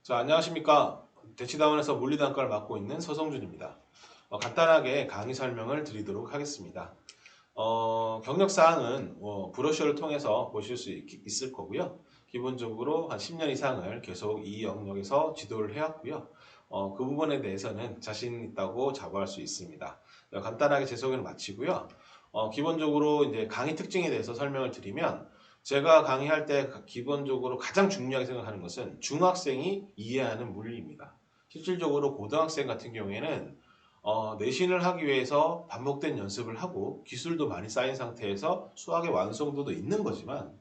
자, 안녕하십니까. 대치다원에서 물리단과를 맡고 있는 서성준입니다. 간단하게 강의 설명을 드리도록 하겠습니다. 경력사항은 브로셔를 통해서 보실 수 있을 거고요. 기본적으로 한 10년 이상을 계속 이 영역에서 지도를 해왔고요. 그 부분에 대해서는 자신 있다고 자부할 수 있습니다. 간단하게 제 소개를 마치고요. 기본적으로 이제 강의 특징에 대해서 설명을 드리면 제가 강의할 때 기본적으로 가장 중요하게 생각하는 것은 중학생이 이해하는 물리입니다. 실질적으로 고등학생 같은 경우에는 내신을 하기 위해서 반복된 연습을 하고 기술도 많이 쌓인 상태에서 수학의 완성도도 있는 거지만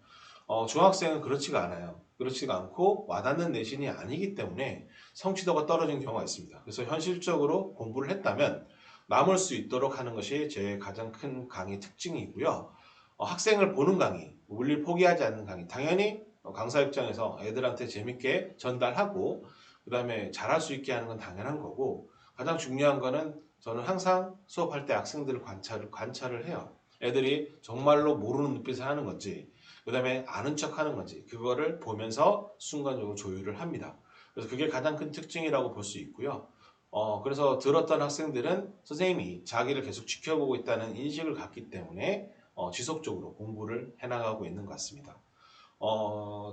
중학생은 그렇지가 않아요. 그렇지가 않고 와닿는 내신이 아니기 때문에 성취도가 떨어지는 경우가 있습니다. 그래서 현실적으로 공부를 했다면 남을 수 있도록 하는 것이 제 가장 큰 강의 특징이고요. 학생을 보는 강의, 물리를 포기하지 않는 강의. 당연히 강사 입장에서 애들한테 재밌게 전달하고 그 다음에 잘할 수 있게 하는 건 당연한 거고 가장 중요한 거는 저는 항상 수업할 때 학생들을 관찰을 해요. 애들이 정말로 모르는 눈빛을 하는 건지 그 다음에 아는 척 하는 건지 그거를 보면서 순간적으로 조율을 합니다. 그래서 그게 가장 큰 특징이라고 볼 수 있고요. 그래서 들었던 학생들은 선생님이 자기를 계속 지켜보고 있다는 인식을 갖기 때문에 지속적으로 공부를 해나가고 있는 것 같습니다.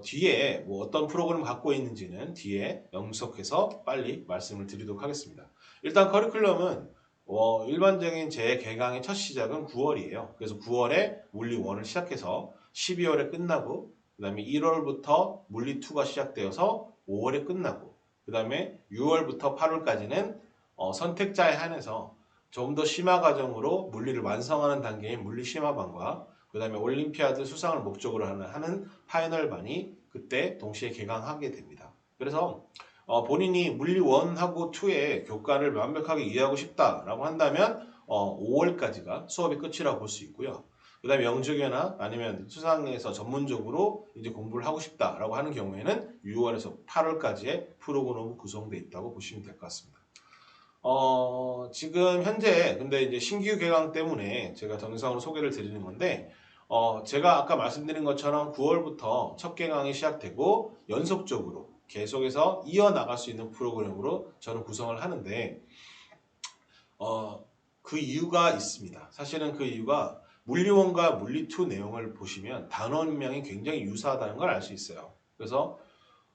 뒤에 뭐 어떤 프로그램을 갖고 있는지는 뒤에 영속해서 빨리 말씀을 드리도록 하겠습니다. 일단 커리큘럼은 일반적인 제 개강의 첫 시작은 9월이에요. 그래서 9월에 물리 1을 시작해서 12월에 끝나고 그 다음에 1월부터 물리 2가 시작되어서 5월에 끝나고 그 다음에 6월부터 8월까지는 선택자에 한해서 좀 더 심화 과정으로 물리를 완성하는 단계인 물리 심화반과 그 다음에 올림피아드 수상을 목적으로 하는 파이널반이 그때 동시에 개강하게 됩니다. 그래서 본인이 물리 1하고 2의 교과를 완벽하게 이해하고 싶다라고 한다면 5월까지가 수업이 끝이라고 볼 수 있고요. 그 다음에 영주교나 아니면 수상에서 전문적으로 이제 공부를 하고 싶다라고 하는 경우에는 6월에서 8월까지의 프로그램이 구성되어 있다고 보시면 될 것 같습니다. 지금 현재 근데 이제 신규 개강 때문에 제가 동영상으로 소개를 드리는 건데 제가 아까 말씀드린 것처럼 9월부터 첫 개강이 시작되고 연속적으로 계속해서 이어나갈 수 있는 프로그램으로 저는 구성을 하는데 그 이유가 있습니다. 사실은 그 이유가 물리1과 물리2 내용을 보시면 단원명이 굉장히 유사하다는 걸 알 수 있어요. 그래서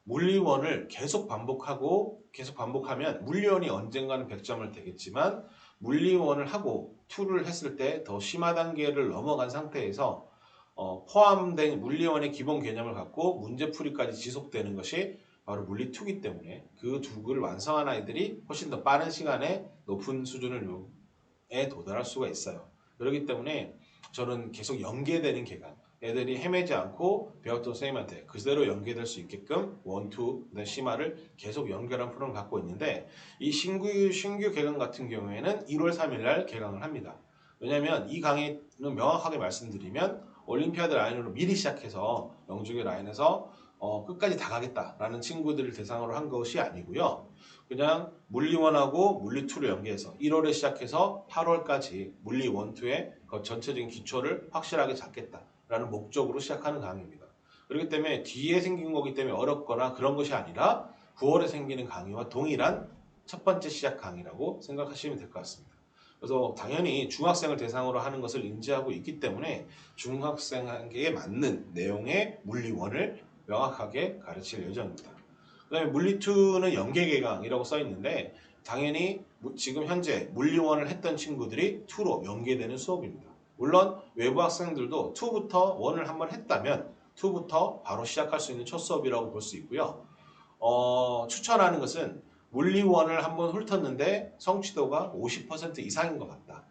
물리1을 계속 반복하면 물리1이 언젠가는 100점을 되겠지만 물리1을 하고 2를 했을 때 더 심화 단계를 넘어간 상태에서 포함된 물리1의 기본 개념을 갖고 문제풀이까지 지속되는 것이 바로 물리2이기 때문에 그 두 개를 완성한 아이들이 훨씬 더 빠른 시간에 높은 수준에 도달할 수가 있어요. 그렇기 때문에 저는 계속 연계되는 개강, 애들이 헤매지 않고 배웠던 선생님한테 그대로 연계될 수 있게끔 원투, 심화를 계속 연결한 프로그램을 갖고 있는데 이 신규 개강 같은 경우에는 1월 3일 날 개강을 합니다. 왜냐하면 이 강의는 명확하게 말씀드리면 올림피아드 라인으로 미리 시작해서 영주교 라인에서 끝까지 다 가겠다라는 친구들을 대상으로 한 것이 아니고요. 그냥 물리1하고 물리2를 연계해서 1월에 시작해서 8월까지 물리1, 2의 그 전체적인 기초를 확실하게 잡겠다라는 목적으로 시작하는 강의입니다. 그렇기 때문에 뒤에 생긴 거기 때문에 어렵거나 그런 것이 아니라 9월에 생기는 강의와 동일한 첫 번째 시작 강의라고 생각하시면 될 것 같습니다. 그래서 당연히 중학생을 대상으로 하는 것을 인지하고 있기 때문에 중학생에게 맞는 내용의 물리1을 명확하게 가르칠 예정입니다. 그 다음에 물리2는 연계 개강이라고 써 있는데 당연히 지금 현재 물리1을 했던 친구들이 2로 연계되는 수업입니다. 물론 외부 학생들도 2부터 1을 한번 했다면 2부터 바로 시작할 수 있는 첫 수업이라고 볼 수 있고요. 추천하는 것은 물리1을 한번 훑었는데 성취도가 50% 이상인 것 같다.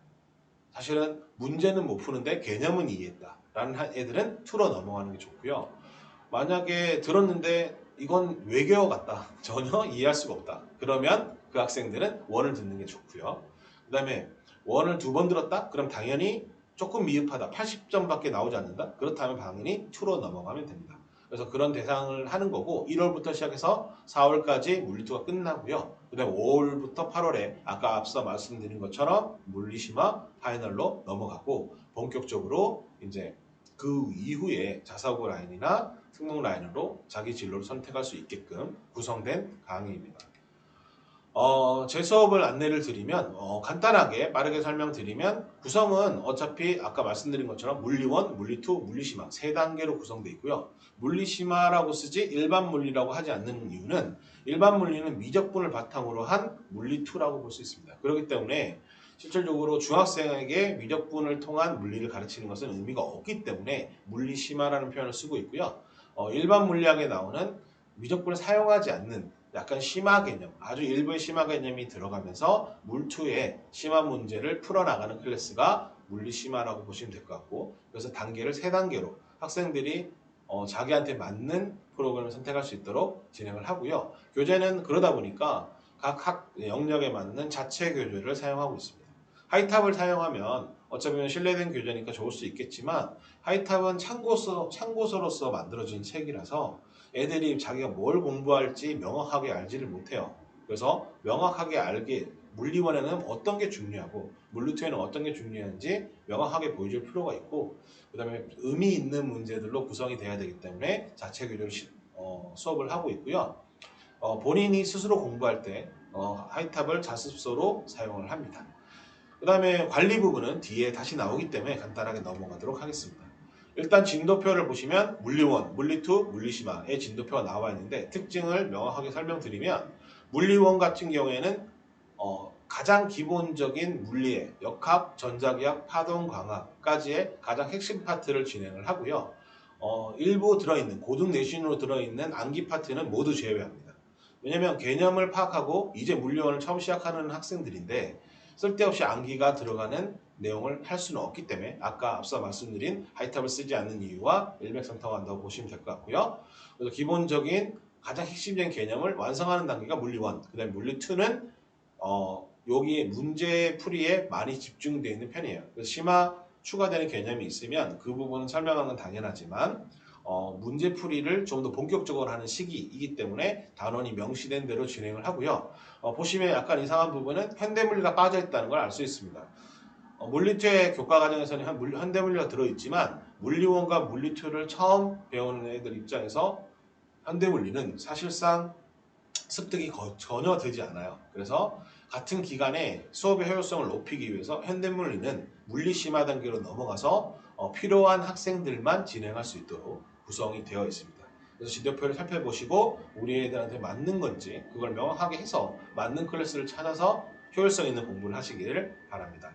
사실은 문제는 못 푸는데 개념은 이해했다. 라는 애들은 2로 넘어가는 게 좋고요. 만약에 들었는데 이건 외계어 같다. 전혀 이해할 수가 없다. 그러면 그 학생들은 1을 듣는 게 좋고요. 그 다음에 1을 2번 들었다? 그럼 당연히 조금 미흡하다. 80점밖에 나오지 않는다? 그렇다면 당연히 2로 넘어가면 됩니다. 그래서 그런 대상을 하는 거고 1월부터 시작해서 4월까지 물리2가 끝나고요. 그 다음에 5월부터 8월에 아까 앞서 말씀드린 것처럼 물리심화 파이널로 넘어가고 본격적으로 이제 그 이후에 자사고 라인이나 특목 라인으로 자기 진로를 선택할 수 있게끔 구성된 강의입니다. 제 수업을 안내를 드리면 간단하게 빠르게 설명드리면 구성은 어차피 아까 말씀드린 것처럼 물리1, 물리2, 물리심화 세 단계로 구성되어 있고요. 물리심화라고 쓰지 일반 물리라고 하지 않는 이유는 일반 물리는 미적분을 바탕으로 한 물리2라고 볼 수 있습니다. 그렇기 때문에 실질적으로 중학생에게 미적분을 통한 물리를 가르치는 것은 의미가 없기 때문에 물리심화라는 표현을 쓰고 있고요. 일반 물리학에 나오는 미적분을 사용하지 않는 약간 심화 개념, 아주 일부의 심화 개념이 들어가면서 물2의 심화 문제를 풀어나가는 클래스가 물리심화라고 보시면 될 것 같고, 그래서 단계를 세 단계로 학생들이 자기한테 맞는 프로그램을 선택할 수 있도록 진행을 하고요. 교재는 그러다 보니까 각 학 영역에 맞는 자체 교재를 사용하고 있습니다. 하이탑을 사용하면 어차피 신뢰된 교재니까 좋을 수 있겠지만 하이탑은 참고서로서 만들어진 책이라서 애들이 자기가 뭘 공부할지 명확하게 알지를 못해요. 그래서 명확하게 알게 물리원에는 어떤 게 중요하고 물리2에는 어떤 게 중요한지 명확하게 보여줄 필요가 있고, 그 다음에 의미 있는 문제들로 구성이 돼야 되기 때문에 자체 교재로 수업을 하고 있고요. 본인이 스스로 공부할 때 하이탑을 자습서로 사용을 합니다. 그 다음에 관리 부분은 뒤에 다시 나오기 때문에 간단하게 넘어가도록 하겠습니다. 일단 진도표를 보시면 물리1, 물리2, 물리심화의 진도표가 나와 있는데 특징을 명확하게 설명드리면 물리1 같은 경우에는 가장 기본적인 물리의 역학, 전자기학, 파동, 광학까지의 가장 핵심 파트를 진행을 하고요. 일부 들어있는 고등 내신으로 들어있는 암기 파트는 모두 제외합니다. 왜냐하면 개념을 파악하고 이제 물리1을 처음 시작하는 학생들인데 쓸데없이 암기가 들어가는 내용을 할 수는 없기 때문에 아까 앞서 말씀드린 하이탑을 쓰지 않는 이유와 일맥상통한다고 보시면 될 것 같고요. 그래서 기본적인 가장 핵심적인 개념을 완성하는 단계가 물리1, 그 다음에 물리2는 여기 문제 풀이에 많이 집중되어 있는 편이에요. 그래서 심화 추가되는 개념이 있으면 그 부분은 설명하는 건 당연하지만 문제 풀이를 좀 더 본격적으로 하는 시기이기 때문에 단원이 명시된 대로 진행을 하고요. 보시면 약간 이상한 부분은 현대물리가 빠져있다는 걸 알 수 있습니다. 물리2의 교과 과정에서는 현대물리가 들어있지만 물리1과 물리2를 처음 배우는 애들 입장에서 현대물리는 사실상 습득이 전혀 되지 않아요. 그래서 같은 기간에 수업의 효율성을 높이기 위해서 현대물리는 물리심화 단계로 넘어가서 필요한 학생들만 진행할 수 있도록 구성이 되어 있습니다. 그래서 진도표를 살펴보시고 우리 애들한테 맞는 건지 그걸 명확하게 해서 맞는 클래스를 찾아서 효율성 있는 공부를 하시길 바랍니다.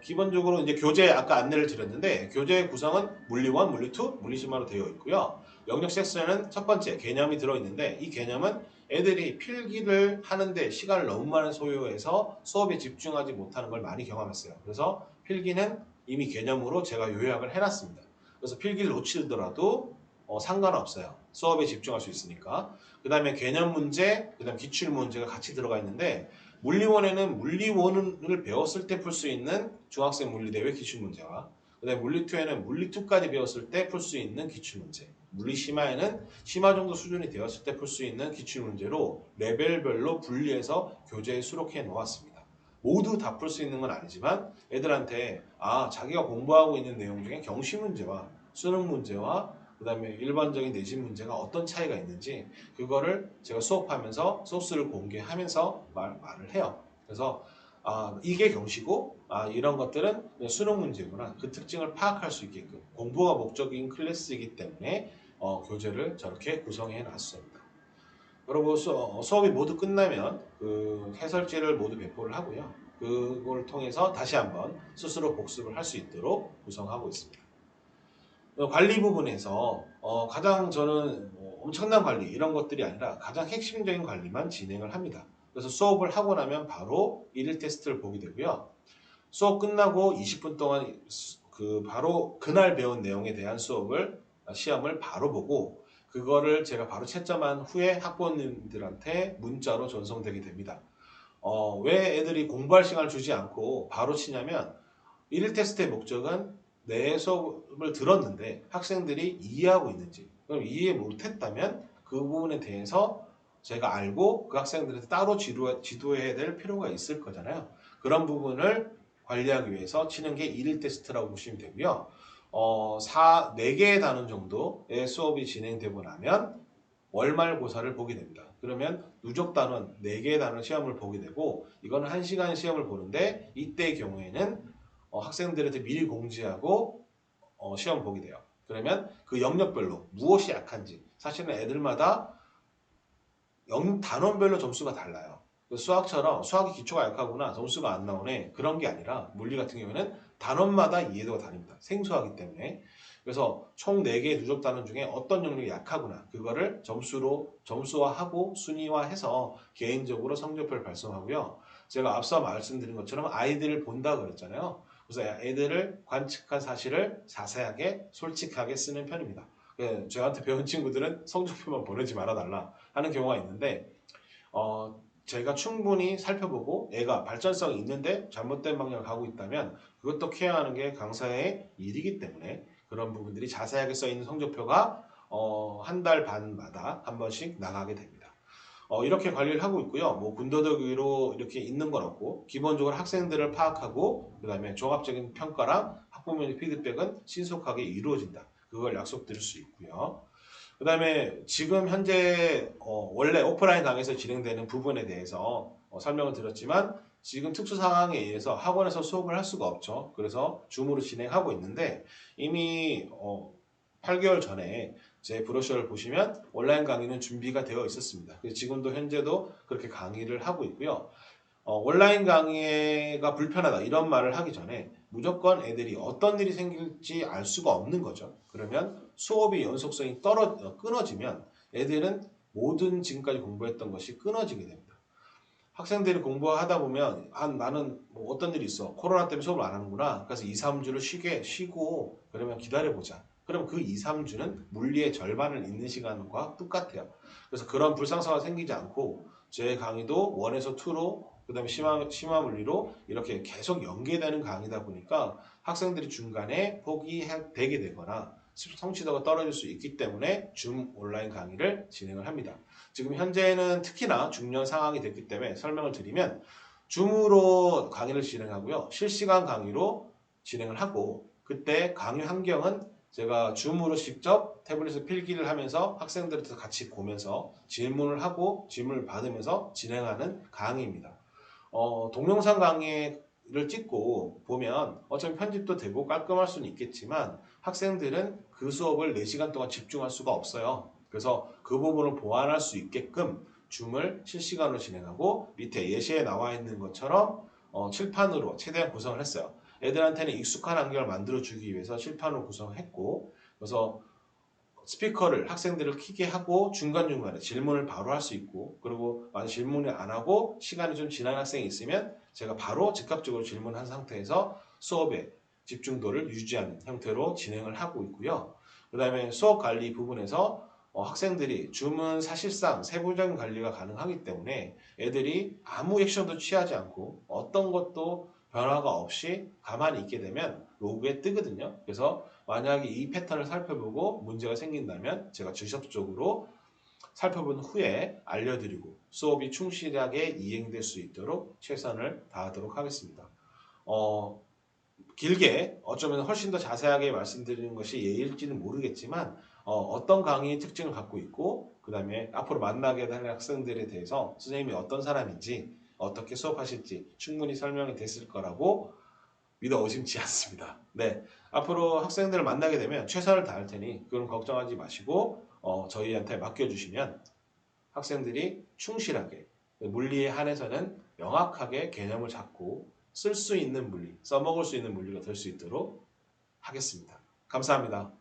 기본적으로 이제 교재 아까 안내를 드렸는데 교재의 구성은 물리1, 물리2, 물리심화로 되어 있고요. 영역 섹션은 첫 번째 개념이 들어있는데 이 개념은 애들이 필기를 하는데 시간을 너무 많이 소요해서 수업에 집중하지 못하는 걸 많이 경험했어요. 그래서 필기는 이미 개념으로 제가 요약을 해놨습니다. 그래서 필기를 놓치더라도 상관없어요. 수업에 집중할 수 있으니까. 그 다음에 개념 문제, 그 다음 기출 문제가 같이 들어가 있는데 물리1에는 물리1을 배웠을 때 풀 수 있는 중학생 물리대회 기출문제와 그 다음에 물리2에는 물리2까지 배웠을 때 풀 수 있는 기출문제, 물리심화에는 심화 정도 수준이 되었을 때 풀 수 있는 기출문제로 레벨별로 분리해서 교재에 수록해 놓았습니다. 모두 다 풀 수 있는 건 아니지만 애들한테 자기가 공부하고 있는 내용 중에 경시 문제와 수능 문제와 그 다음에 일반적인 내신 문제가 어떤 차이가 있는지 그거를 제가 수업하면서 소스를 공개하면서 말을 해요. 그래서 이게 경시고 이런 것들은 수능 문제구나. 그 특징을 파악할 수 있게끔 공부가 목적인 클래스이기 때문에 교재를 저렇게 구성해 놨습니다. 그리고 수업이 모두 끝나면 그 해설지를 모두 배포를 하고요. 그걸 통해서 다시 한번 스스로 복습을 할 수 있도록 구성하고 있습니다. 관리 부분에서 가장 저는 엄청난 관리 이런 것들이 아니라 가장 핵심적인 관리만 진행을 합니다. 그래서 수업을 하고 나면 바로 1일 테스트를 보게 되고요. 수업 끝나고 20분 동안 바로 그날 배운 내용에 대한 시험을 바로 보고 그거를 제가 바로 채점한 후에 학부모님들한테 문자로 전송되게 됩니다. 왜 애들이 공부할 시간을 주지 않고 바로 치냐면 1일 테스트의 목적은 내 수업을 들었는데 학생들이 이해하고 있는지, 그럼 이해 못했다면 그 부분에 대해서 제가 알고 그 학생들한테 따로 지도해야 될 필요가 있을 거잖아요. 그런 부분을 관리하기 위해서 치는 게 1일 테스트라고 보시면 되고요. 4개의 단원 정도의 수업이 진행되고 나면 월말고사를 보게 됩니다. 그러면 누적 단원 4개의 단원 시험을 보게 되고 이거는 1시간 시험을 보는데 이때의 경우에는 학생들한테 미리 공지하고 시험 보게 돼요. 그러면 그 영역별로 무엇이 약한지 사실은 애들마다 단원별로 점수가 달라요. 수학처럼 수학의 기초가 약하구나 점수가 안 나오네 그런 게 아니라 물리 같은 경우에는 단원마다 이해도가 다릅니다. 생소하기 때문에. 그래서 총 4개의 누적 단원 중에 어떤 영역이 약하구나 그거를 점수화하고 순위화해서 개인적으로 성적표를 발송하고요. 제가 앞서 말씀드린 것처럼 아이들을 본다 그랬잖아요. 그래서 애들을 관측한 사실을 자세하게 솔직하게 쓰는 편입니다. 저한테 배운 친구들은 성적표만 보내지 말아달라 하는 경우가 있는데 제가 충분히 살펴보고 애가 발전성이 있는데 잘못된 방향을 가고 있다면 그것도 케어하는 게 강사의 일이기 때문에 그런 부분들이 자세하게 써있는 성적표가 한 달 반마다 한 번씩 나가게 됩니다. 이렇게 관리를 하고 있고요. 뭐 군더더기로 이렇게 있는 건 없고 기본적으로 학생들을 파악하고 그 다음에 종합적인 평가랑 학부모의 피드백은 신속하게 이루어진다. 그걸 약속드릴 수 있고요. 그 다음에 지금 현재 원래 오프라인 강의에서 진행되는 부분에 대해서 설명을 드렸지만 지금 특수 상황에 의해서 학원에서 수업을 할 수가 없죠. 그래서 줌으로 진행하고 있는데 이미 8개월 전에 제 브로셔를 보시면 온라인 강의는 준비가 되어 있었습니다. 그래서 지금도 현재도 그렇게 강의를 하고 있고요. 온라인 강의가 불편하다 이런 말을 하기 전에 무조건 애들이 어떤 일이 생길지 알 수가 없는 거죠. 그러면 수업의 연속성이 끊어지면 애들은 모든 지금까지 공부했던 것이 끊어지게 됩니다. 학생들이 공부하다 보면 나는 뭐 어떤 일이 있어. 코로나 때문에 수업을 안 하는구나. 그래서 2, 3주를 쉬고 그러면 기다려보자. 그럼 그 2, 3주는 물리의 절반을 있는 시간과 똑같아요. 그래서 그런 불상사가 생기지 않고 제 강의도 1에서 2로 그 다음에 심화 물리로 이렇게 계속 연계되는 강의다 보니까 학생들이 중간에 포기되게 되거나 성취도가 떨어질 수 있기 때문에 줌 온라인 강의를 진행을 합니다. 지금 현재는 특히나 중요한 상황이 됐기 때문에 설명을 드리면 줌으로 강의를 진행하고요. 실시간 강의로 진행을 하고 그때 강의 환경은 제가 줌으로 직접 태블릿에 필기를 하면서 학생들한테 같이 보면서 질문을 하고 질문을 받으면서 진행하는 강의입니다. 동영상 강의를 찍고 보면 어차피 편집도 되고 깔끔할 수는 있겠지만 학생들은 그 수업을 4시간 동안 집중할 수가 없어요. 그래서 그 부분을 보완할 수 있게끔 줌을 실시간으로 진행하고 밑에 예시에 나와 있는 것처럼 칠판으로 최대한 구성을 했어요. 애들한테는 익숙한 환경을 만들어주기 위해서 칠판으로 구성을 했고 그래서 스피커를 학생들을 켜게 하고 중간중간에 질문을 바로 할 수 있고 그리고 만약 질문을 안 하고 시간이 좀 지난 학생이 있으면 제가 바로 즉각적으로 질문한 상태에서 수업의 집중도를 유지하는 형태로 진행을 하고 있고요. 그 다음에 수업 관리 부분에서 학생들이 줌은 사실상 세부적인 관리가 가능하기 때문에 애들이 아무 액션도 취하지 않고 어떤 것도 변화가 없이 가만히 있게 되면 로그에 뜨거든요. 그래서 만약에 이 패턴을 살펴보고 문제가 생긴다면 제가 직접적으로 살펴본 후에 알려드리고 수업이 충실하게 이행될 수 있도록 최선을 다하도록 하겠습니다. 길게 어쩌면 훨씬 더 자세하게 말씀드리는 것이 예일지는 모르겠지만 어떤 강의의 특징을 갖고 있고 그 다음에 앞으로 만나게 될 학생들에 대해서 선생님이 어떤 사람인지 어떻게 수업하실지 충분히 설명이 됐을 거라고 믿어 의심치 않습니다. 네, 앞으로 학생들을 만나게 되면 최선을 다할 테니 그건 걱정하지 마시고 저희한테 맡겨주시면 학생들이 충실하게 물리에 한해서는 명확하게 개념을 잡고 쓸 수 있는 물리, 써먹을 수 있는 물리가 될 수 있도록 하겠습니다. 감사합니다.